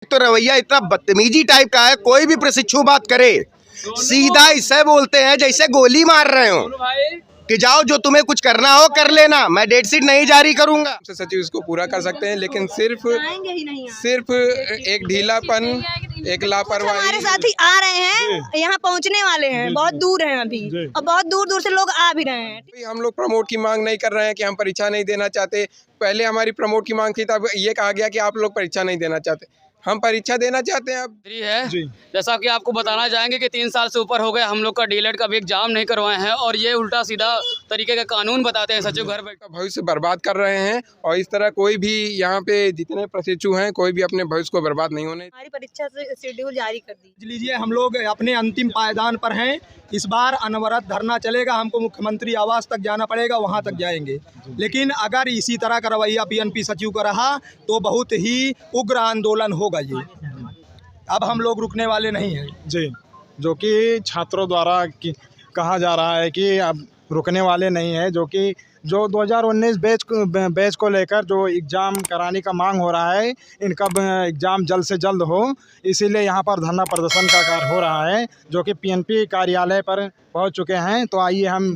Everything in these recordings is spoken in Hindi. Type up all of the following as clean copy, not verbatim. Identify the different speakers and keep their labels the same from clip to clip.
Speaker 1: तो रवैया इतना बदतमीजी टाइप का है, कोई भी प्रशिक्षु बात करे सीधा इससे बोलते हैं जैसे गोली मार रहे हो कि जाओ जो तुम्हें कुछ करना हो कर लेना, मैं डेट शीट नहीं जारी करूंगा।
Speaker 2: सचिव इसको पूरा कर सकते हैं, लेकिन सिर्फ एक ढीलापन, एक लापरवाही।
Speaker 3: हमारे साथी आ रहे हैं, यहाँ पहुँचने वाले हैं, बहुत दूर हैं अभी और बहुत दूर दूर से लोग आ भी रहे हैं।
Speaker 2: हम लोग प्रमोट की मांग नहीं कर रहे हैं कि हम परीक्षा नहीं देना चाहते। पहले हमारी प्रमोट की मांग थी, तब ये कहा गया कि आप लोग परीक्षा नहीं देना चाहते। हम परीक्षा देना चाहते हैं। अब
Speaker 4: है जैसा कि आपको बताना चाहेंगे कि 3 साल से ऊपर हो गए हम लोग का डीएलएड का भी एग्जाम नहीं करवाए हैं, और ये उल्टा सीधा तरीके का कानून बताते हैं सचिव घर बैठ
Speaker 2: भविष्य बर्बाद कर रहे हैं। और इस तरह कोई भी यहाँ पे जितने प्रशिक्षु हैं, कोई भी अपने भविष्य को बर्बाद नहीं होने।
Speaker 3: हमारी परीक्षा से शेड्यूल जारी कर
Speaker 5: लीजिए, हम लोग अपने अंतिम पायदान पर हैं। इस बार अनवरत धरना चलेगा, हमको मुख्यमंत्री आवास तक जाना पड़ेगा, वहां तक जाएंगे। लेकिन अगर इसी तरह का रवैया पीएनपी सचिव का रहा तो बहुत ही उग्र आंदोलन होगा। ये अब हम लोग रुकने वाले नहीं हैं
Speaker 6: जी, जो कि छात्रों द्वारा कहा जा रहा है कि अब रुकने वाले नहीं है, जो कि 2019 बैच को लेकर जो एग्ज़ाम कराने का मांग हो रहा है, इनका एग्ज़ाम जल्द से जल्द हो, इसीलिए यहाँ पर धरना प्रदर्शन का कार्य हो रहा है, जो कि पीएनपी कार्यालय पर पहुँच चुके हैं। तो आइए हम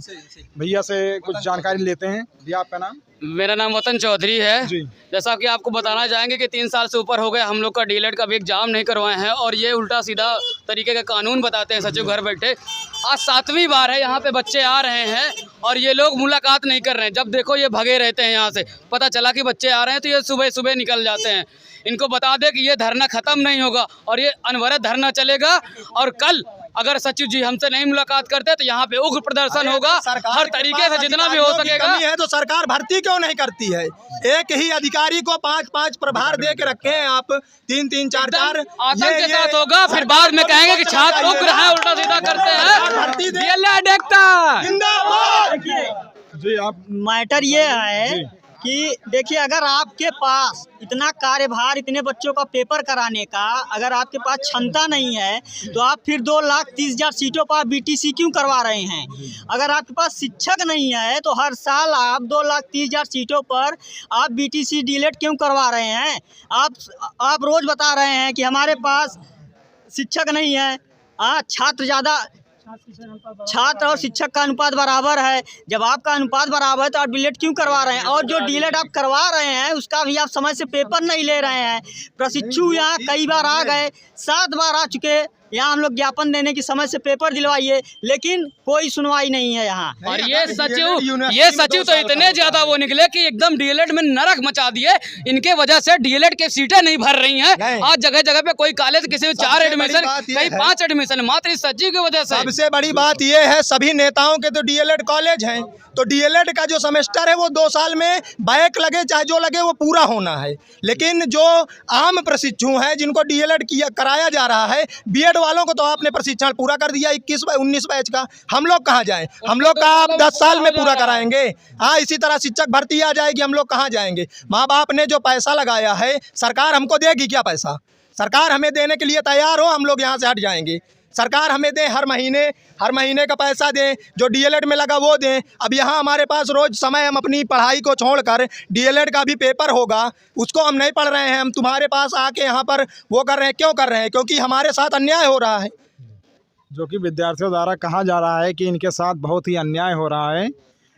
Speaker 6: भैया से कुछ जानकारी लेते हैं। भैया आपका नाम?
Speaker 4: मेरा नाम वतन चौधरी है। जैसा कि आपको बताना चाहेंगे कि 3 साल से ऊपर हो गए हम लोग का डीएलएड का भी एग्जाम नहीं करवाए हैं, और ये उल्टा सीधा तरीके का कानून बताते हैं सचिव घर बैठे। आज 7वीं बार है यहाँ पे बच्चे आ रहे हैं और ये लोग मुलाकात नहीं कर रहे हैं। जब देखो ये भगे रहते हैं यहाँ से, पता चला कि बच्चे आ रहे हैं तो ये सुबह सुबह निकल जाते हैं। इनको बता दें कि ये धरना खत्म नहीं होगा और ये अनवरत धरना चलेगा, और कल अगर सचिव जी हमसे नहीं मुलाकात करते तो यहाँ पे उग्र प्रदर्शन होगा। हर तरीके से जितना भी हो सकेगा।
Speaker 5: कमी है तो सरकार भर्ती क्यों नहीं करती है? एक ही अधिकारी को 5-5 प्रभार दे के रखे हैं आप, 3-3, 4-4
Speaker 4: आतंक के साथ होगा। फिर बाद में कहेंगे कि छात्र उग्र है, उल्टा सीधा करते हैं।
Speaker 6: जी, आप
Speaker 7: मैटर ये है कि देखिए, अगर आपके पास इतना कार्यभार, इतने बच्चों का पेपर कराने का अगर आपके पास क्षमता नहीं है तो आप फिर 2,30,000 सीटों पर बीटीसी क्यों करवा रहे हैं? अगर आपके पास शिक्षक नहीं है तो हर साल आप 2,30,000 सीटों पर आप बीटीसी डीएलएड क्यों करवा रहे हैं? आप रोज़ बता रहे हैं कि हमारे पास शिक्षक नहीं है। छात्र और शिक्षक का अनुपात बराबर है। जब आपका अनुपात बराबर है तो आप डीएलएड क्यों करवा रहे हैं? और जो डीएलएड आप करवा रहे हैं उसका भी आप समय से पेपर नहीं ले रहे हैं। प्रशिक्षु यहाँ कई बार आ गए, 7 बार आ चुके, यहाँ हम लोग ज्ञापन देने की समय से पेपर दिलवाइए, लेकिन कोई सुनवाई नहीं है यहाँ।
Speaker 4: और ये सचिव तो इतने ज्यादा वो निकले कि एकदम डीएलएड में नरक मचा दिए। इनके वजह से डीएलएड की सीटें नहीं भर रही हैं। आज जगह जगह पे कोई कॉलेज किसी में 4 एडमिशन, कहीं 5 एडमिशन, मात्र इस सचिव की वजह से।
Speaker 5: सबसे बड़ी बात ये है, सभी नेताओं के तो डीएलएड कॉलेज हैं, तो डीएलएड का जो सेमेस्टर है वो 2 साल में बैक लगे चाहे जो लगे वो पूरा होना है। लेकिन जो आम प्रशिक्षु हैं जिनको डीएलएड कराया जा रहा है, बीएड वालों को तो आपने प्रशिक्षण पूरा कर दिया 21-19 बैच का। हम लोग कहाँ जाएं? हम लोग का आप 10 साल में पूरा कराएंगे? हाँ, इसी तरह शिक्षक भर्ती आ जाएगी, हम लोग कहाँ जाएंगे? माँ बाप ने जो पैसा लगाया है, सरकार हमको देगी क्या पैसा? सरकार हमें देने के लिए तैयार हो, हम लोग यहाँ से हट जाएंगे। सरकार हमें दे, हर महीने का पैसा दें, जो डीएलएड में लगा वो दें। अब यहाँ हमारे पास रोज़ समय, हम अपनी पढ़ाई को छोड़कर डीएलएड का भी पेपर होगा, उसको हम नहीं पढ़ रहे हैं। हम तुम्हारे पास आके यहाँ पर वो कर रहे हैं, क्यों कर रहे हैं? क्योंकि हमारे साथ अन्याय हो रहा है।
Speaker 6: जो कि विद्यार्थियों द्वारा कहा जा रहा है कि इनके साथ बहुत ही अन्याय हो रहा है।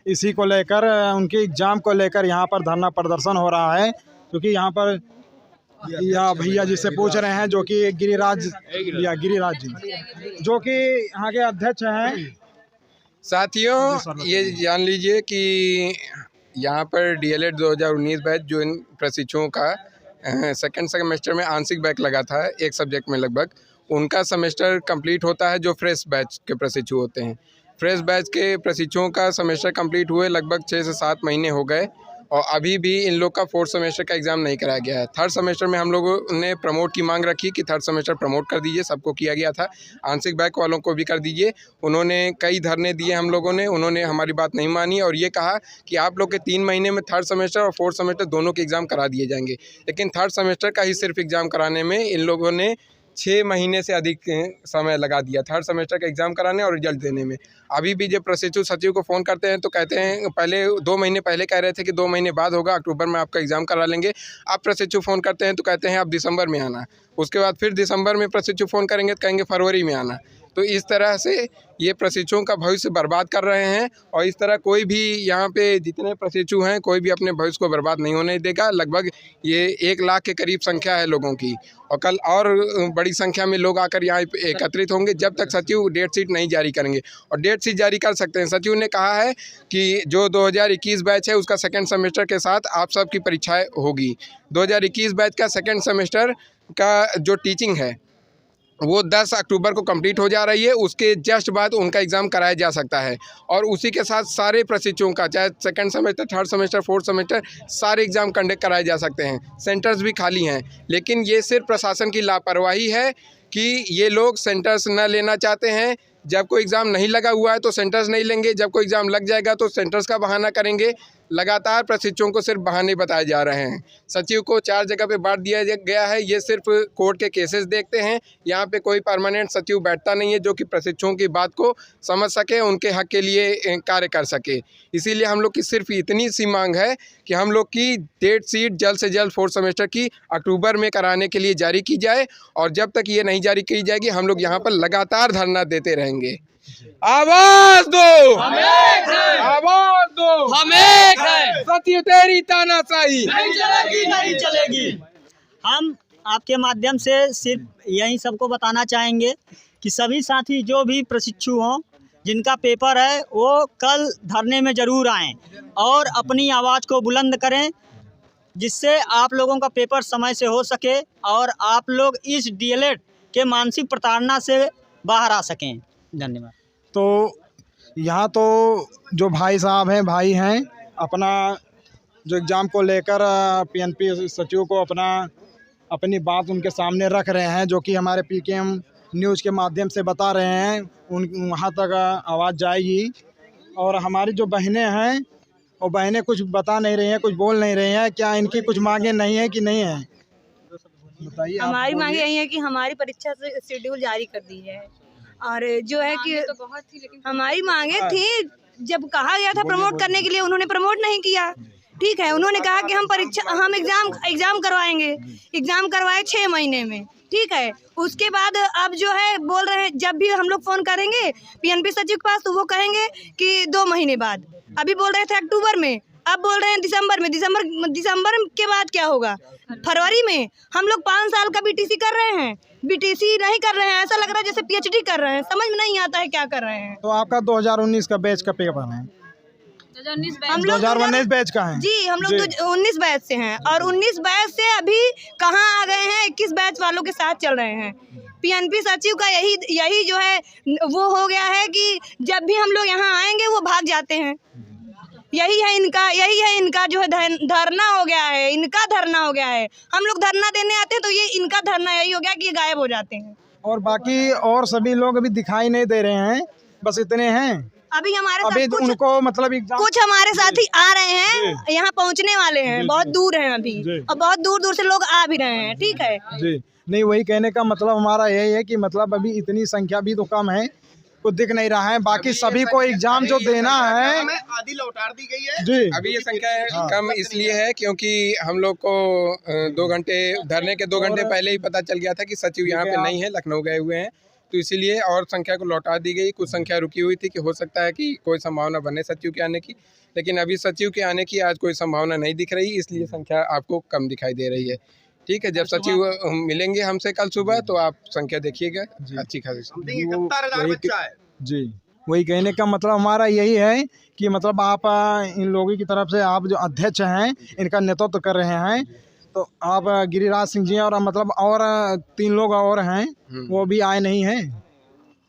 Speaker 6: इसी को लेकर, उनके एग्ज़ाम को लेकर यहाँ पर धरना प्रदर्शन हो रहा है। क्योंकि यहाँ पर भैया जी से पूछ रहे हैं, जो कि गिरिराज जी, जो कि यहाँ के अध्यक्ष हैं।
Speaker 2: साथियों, ये जान लीजिए कि यहाँ पर डीएलएड 2019 बैच जो इन प्रशिक्षुओं का सेकंड सेमेस्टर में आंशिक बैक लगा था एक सब्जेक्ट में, लगभग उनका सेमेस्टर कंप्लीट होता है। जो फ्रेश बैच के प्रशिक्षु होते हैं, फ्रेश बैच के प्रशिक्षुओं का सेमेस्टर कंप्लीट हुए लगभग 6 से 7 महीने हो गए, और अभी भी इन लोग का 4th सेमेस्टर का एग्ज़ाम नहीं कराया गया है। 3rd सेमेस्टर में हम लोगों ने प्रमोट की मांग रखी कि 3rd सेमेस्टर प्रमोट कर दीजिए, सबको किया गया था। आंशिक बैक वालों को भी कर दीजिए। उन्होंने कई धरने दिए हम लोगों ने, उन्होंने हमारी बात नहीं मानी और ये कहा कि आप लोग के 3 महीने में 3rd सेमेस्टर और 4th सेमेस्टर दोनों के एग्ज़ाम करा दिए जाएंगे। लेकिन 3rd सेमेस्टर का ही सिर्फ एग्ज़ाम कराने में इन लोगों ने 6 महीने से अधिक समय लगा दिया थर्ड सेमेस्टर का एग्ज़ाम कराने और रिजल्ट देने में। अभी भी जब प्रशिक्षु सचिव को फ़ोन करते हैं तो कहते हैं, पहले 2 महीने पहले कह रहे थे कि 2 महीने बाद होगा, अक्टूबर में आपका एग्ज़ाम करा लेंगे। अब प्रशिक्षु फ़ोन करते हैं तो कहते हैं आप दिसंबर में आना। उसके बाद फिर दिसंबर में प्रशिक्षु फ़ोन करेंगे तो कहेंगे फरवरी में आना। तो इस तरह से ये प्रशिक्षुओं का भविष्य बर्बाद कर रहे हैं और इस तरह कोई भी यहाँ पे जितने प्रशिक्षु हैं कोई भी अपने भविष्य को बर्बाद नहीं होने देगा। लगभग ये 1 लाख के करीब संख्या है लोगों की और कल और बड़ी संख्या में लोग आकर यहाँ एकत्रित होंगे जब तक सचिव डेट शीट नहीं जारी करेंगे। और डेट शीट जारी कर सकते हैं। सचिव ने कहा है कि जो 2021 बैच है उसका सेकेंड सेमेस्टर के साथ आप सबकी परीक्षाएँ होगी। 2021 बैच का सेकेंड सेमेस्टर का जो टीचिंग है वो 10 अक्टूबर को कंप्लीट हो जा रही है। उसके जस्ट बाद उनका एग्ज़ाम कराया जा सकता है और उसी के साथ सारे प्रशिक्षुओं का चाहे second semester, third semester, fourth semester सारे एग्ज़ाम कंडक्ट कराए जा सकते हैं। सेंटर्स भी खाली हैं, लेकिन ये सिर्फ प्रशासन की लापरवाही है कि ये लोग सेंटर्स न लेना चाहते हैं। जब कोई एग्ज़ाम नहीं लगा हुआ है तो सेंटर्स नहीं लेंगे, जब कोई एग्ज़ाम लग जाएगा तो सेंटर्स का बहाना करेंगे। लगातार प्रशिक्षुओं को सिर्फ बहाने बताए जा रहे हैं। सचिव को 4 जगह पे बांट दिया गया है। ये सिर्फ कोर्ट के केसेस देखते हैं। यहाँ पे कोई परमानेंट सचिव बैठता नहीं है जो कि प्रशिक्षुओं की बात को समझ सके, उनके हक के लिए कार्य कर सके। इसीलिए हम लोग की सिर्फ इतनी सी मांग है कि हम लोग की डेट शीट जल्द से जल्द फोर्थ सेमेस्टर की अक्टूबर में कराने के लिए जारी की जाए और जब तक ये नहीं जारी की जाएगी हम लोग यहाँ पर लगातार धरना देते रहेंगे। आवाज दो, आवाज दो,
Speaker 4: हम एक हैं।
Speaker 2: सचिव तेरी तानाशाही
Speaker 7: नहीं चलेगी, नहीं चलेगी। हम आपके माध्यम से सिर्फ यही सबको बताना चाहेंगे कि सभी साथी जो भी प्रशिक्षु हों जिनका पेपर है वो कल धरने में ज़रूर आएं और अपनी आवाज़ को बुलंद करें जिससे आप लोगों का पेपर समय से हो सके और आप लोग इस डीएलएड के मानसिक प्रताड़ना से बाहर आ सकें। धन्यवाद।
Speaker 6: तो यहाँ तो जो भाई साहब हैं, भाई हैं, अपना जो एग्ज़ाम को लेकर पीएनपी सचिव को अपनी बात उनके सामने रख रहे हैं, जो कि हमारे पीकेएम न्यूज़ के माध्यम से बता रहे हैं। वहाँ तक आवाज़ जाएगी और हमारी जो बहनें हैं वो बहनें कुछ बता नहीं रही हैं, कुछ बोल नहीं रही हैं। क्या इनकी कुछ मांगे नहीं है कि नहीं है? बताइए।
Speaker 3: हमारी मांगे यही है कि हमारी परीक्षा से शेड्यूल जारी कर दी है और जो है कि
Speaker 8: तो बहुत थी लेकिन
Speaker 3: हमारी मांगे थी। जब कहा गया था प्रमोट करने के लिए उन्होंने प्रमोट नहीं किया। ठीक है, उन्होंने कहा कि हम एग्जाम करवाएंगे। एग्जाम करवाए 6 महीने में। ठीक है, उसके बाद अब जो है बोल रहे हैं जब भी हम लोग फ़ोन करेंगे पीएनपी सचिव के पास तो वो कहेंगे कि 2 महीने बाद। अभी बोल रहे थे अक्टूबर में, अब बोल रहे हैं दिसंबर में। दिसंबर के बाद क्या होगा? फरवरी में। हम लोग 5 साल का बीटीसी कर रहे हैं, बीटीसी नहीं कर रहे हैं। ऐसा लग रहा है जैसे पीएचडी कर रहे हैं। समझ में नहीं आता है क्या कर रहे हैं।
Speaker 6: तो आपका 2019 का बैच का पेपर है? 2019 बैच का है
Speaker 3: जी। हम लोग तो 19 बैच से हैं और 19 बैच से अभी कहाँ आ गए हैं, 21 बैच वालों के साथ चल रहे हैं। पीएनपी सचिव का यही जो है वो हो गया है कि जब भी हम लोग यहाँ आएंगे वो भाग जाते हैं। यही है इनका जो है धरना हो गया है। इनका धरना हो गया है। हम लोग धरना देने आते हैं तो ये इनका धरना यही हो गया कि ये गायब हो जाते हैं।
Speaker 6: और बाकी और सभी लोग अभी दिखाई नहीं दे रहे हैं, बस इतने हैं।
Speaker 3: अभी हमारे
Speaker 6: अभी
Speaker 3: साथ
Speaker 6: उनको मतलब
Speaker 3: कुछ हमारे साथी आ रहे हैं, यहाँ पहुँचने वाले हैं। बहुत दूर हैं अभी और बहुत दूर दूर से लोग आ भी रहे हैं। ठीक है
Speaker 6: जी। नहीं, वही कहने का मतलब हमारा यही है कि मतलब अभी इतनी संख्या भी तो कम है, कुछ दिख नहीं रहा है। बाकी सभी को एग्जाम जो देना है
Speaker 1: आधी लौटा दी गई है
Speaker 6: जी।
Speaker 2: अभी ये संख्या कम इसलिए है क्योंकि हम लोग को 2 घंटे धरने के 2 घंटे पहले ही पता चल गया था कि सचिव यहाँ पे नहीं है, लखनऊ गए हुए हैं। तो इसीलिए और संख्या को लौटा दी गई। कुछ संख्या रुकी हुई थी कि हो सकता है कि कोई संभावना बने सचिव के आने की, लेकिन अभी सचिव के आने की आज कोई संभावना नहीं दिख रही, इसलिए संख्या आपको कम दिखाई दे रही है। ठीक है, जब सचिव मिलेंगे हमसे कल सुबह तो आप संख्या देखिएगा अच्छी खासी।
Speaker 6: जी, वही कहने का मतलब हमारा यही है कि मतलब आप इन लोगों की तरफ से आप जो अध्यक्ष हैं इनका नेतृत्व कर रहे हैं, तो आप गिरिराज सिंह जी और मतलब और 3 लोग और हैं वो भी आए नहीं हैं।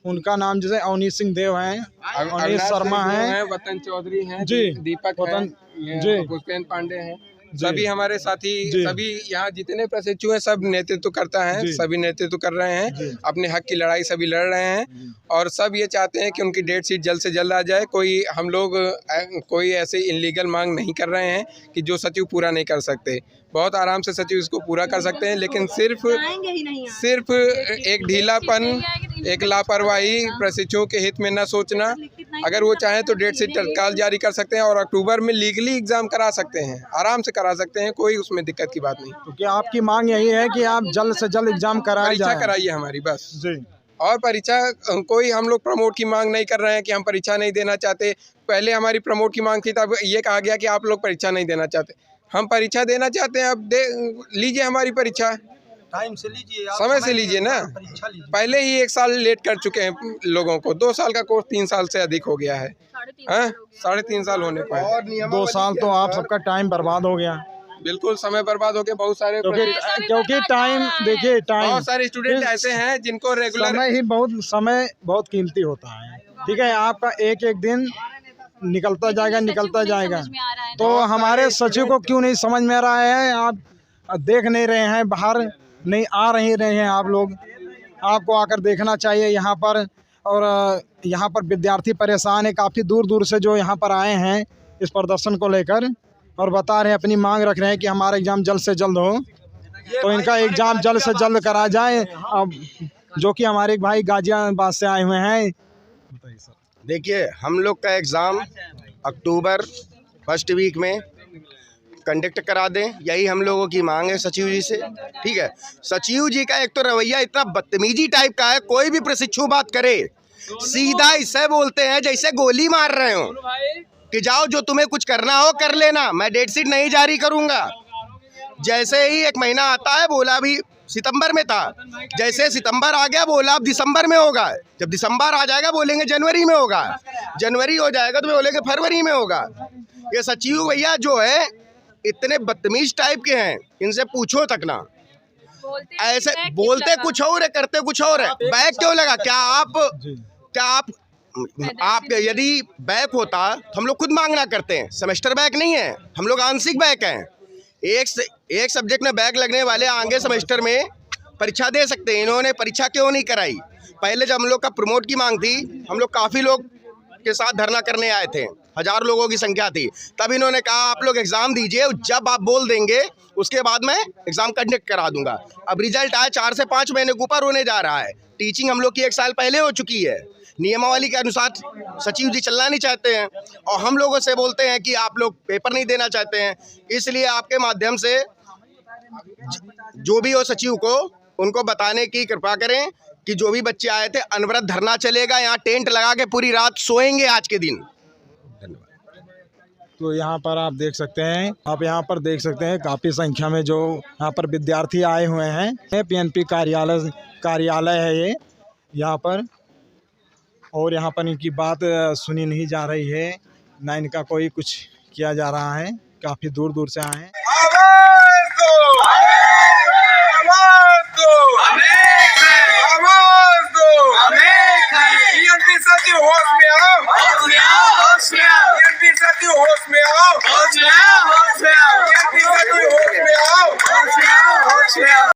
Speaker 6: उनका नाम जैसे अवनीश सिंह देव हैं, अवनीश शर्मा हैं,
Speaker 2: वतन चौधरी हैं
Speaker 6: जी,
Speaker 2: दीपक
Speaker 6: वतन
Speaker 2: जी, पुष्पेंद्र पांडे हैं। सभी हमारे साथी, सभी यहाँ जितने प्रशिक्षु हैं सब नेतृत्व करता है, सभी नेतृत्व कर रहे हैं, अपने हक की लड़ाई सभी लड़ रहे हैं और सब ये चाहते हैं कि उनकी डेट शीट जल्द से जल्द आ जाए। हम लोग कोई ऐसे इनलीगल मांग नहीं कर रहे हैं कि जो सचिव पूरा नहीं कर सकते। बहुत आराम से सचिव इसको पूरा कर सकते हैं, लेकिन सिर्फ एक ढीलापन, एक लापरवाही, प्रशिक्षुओं के हित में न सोचना। अगर वो चाहें तो डेट शीट तत्काल जारी कर सकते हैं और अक्टूबर में लीगली एग्जाम करा सकते हैं, आराम से करा सकते हैं, कोई उसमें दिक्कत की बात नहीं।
Speaker 6: तो क्या आपकी मांग यही है कि आप जल्द से जल्द एग्जाम
Speaker 2: परीक्षा कराइए हमारी, बस जी। और परीक्षा कोई हम लोग प्रमोट की मांग नहीं कर रहे हैं कि हम परीक्षा नहीं देना चाहते। पहले हमारी प्रमोट की मांग थी, तब ये कहा गया कि आप लोग परीक्षा नहीं देना चाहते। हम परीक्षा देना चाहते हैं, अब लीजिए हमारी परीक्षा,
Speaker 5: टाइम से लीजिए,
Speaker 2: समय से लीजिए ना। पहले ही 1 साल लेट कर चुके हैं लोगों को, 2 साल का कोर्स 3 साल से अधिक हो गया है, 3.5 साल होने पर
Speaker 6: 2 साल तो आप सबका टाइम बर्बाद हो गया।
Speaker 2: बिल्कुल समय बर्बाद हो गया। बहुत सारे
Speaker 6: क्योंकि टाइम देखिए,
Speaker 2: बहुत सारे स्टूडेंट ऐसे हैं जिनको रेगुलर
Speaker 6: समय बहुत कीमती होता है। ठीक है, आपका एक दिन निकलता जाएगा। तो हमारे सचिव को क्यों नहीं समझ में आ रहा है? आप देख नहीं रहे हैं, बाहर नहीं आ रहे हैं आप लोग, आपको आकर देखना चाहिए यहाँ पर। और यहाँ पर विद्यार्थी परेशान है, काफ़ी दूर से जो यहाँ पर आए हैं इस प्रदर्शन को लेकर और बता रहे हैं, अपनी मांग रख रहे हैं कि हमारा एग्ज़ाम जल्द से जल्द हो, तो इनका एग्ज़ाम जल्द से जल्द करा जाए। अब जो कि हमारे भाई गाजियाबाद से आए हुए हैं।
Speaker 1: देखिए, हम लोग का एग्ज़ाम अक्टूबर फर्स्ट वीक में कंडक्ट करा दें, यही हम लोगों की मांग है सचिव जी से। ठीक है, सचिव जी का एक तो रवैया इतना बदतमीजी टाइप का है, कोई भी प्रशिक्षु बात करे सीधा इससे बोलते हैं जैसे गोली मार रहे हो कि जाओ जो तुम्हें कुछ करना हो कर लेना, मैं डेट शीट नहीं जारी करूंगा। जैसे ही 1 महीना आता है, बोला अभी सितंबर में था, जैसे सितंबर आ गया बोला अब दिसंबर में होगा, जब दिसंबर आ जाएगा बोलेंगे जनवरी में होगा, जनवरी हो जाएगा तो बोलेंगे फरवरी में होगा। ये सचिव भैया जो है इतने बदतमीज टाइप के हैं, इनसे पूछो तक ना। ऐसे बोलते कुछ और है, करते कुछ और है। बैक क्यों लगा? क्या आप यदि बैक होता तो हम लोग खुद मांगना करते हैं। सेमेस्टर बैक नहीं है, हम लोग आंशिक बैक हैं। एक सब्जेक्ट में बैक लगने वाले आगे सेमेस्टर में परीक्षा दे सकते हैं। इन्होंने परीक्षा क्यों नहीं कराई? पहले जब हम लोग का प्रमोट की मांग थी, हम लोग काफ़ी लोग के साथ धरना करने आए थे, 1000 लोगों की संख्या थी, तब इन्होंने कहा आप लोग एग्ज़ाम दीजिए, जब आप बोल देंगे उसके बाद मैं एग्ज़ाम कंडक्ट करा दूंगा। अब रिजल्ट आया 4 से 5 महीने के ऊपर होने जा रहा है। टीचिंग हम लोग की 1 साल पहले हो चुकी है। नियमावली के अनुसार सचिव जी चलना नहीं चाहते हैं और हम लोगों से बोलते हैं कि आप लोग पेपर नहीं देना चाहते हैं। इसलिए आपके माध्यम से जो भी हो सचिव को उनको बताने की कृपा करें कि जो भी बच्चे आए थे, अनवरत धरना चलेगा, यहाँ टेंट लगा के पूरी रात सोएंगे आज के दिन।
Speaker 6: तो यहाँ पर आप देख सकते हैं, काफ़ी संख्या में जो यहाँ पर विद्यार्थी आए हुए हैं। पीएनपी कार्यालय है ये यहाँ पर, और यहाँ पर इनकी बात सुनी नहीं जा रही है, ना इनका कोई कुछ किया जा रहा है। काफ़ी दूर से आए हैं।
Speaker 8: सचिव होश में आओ।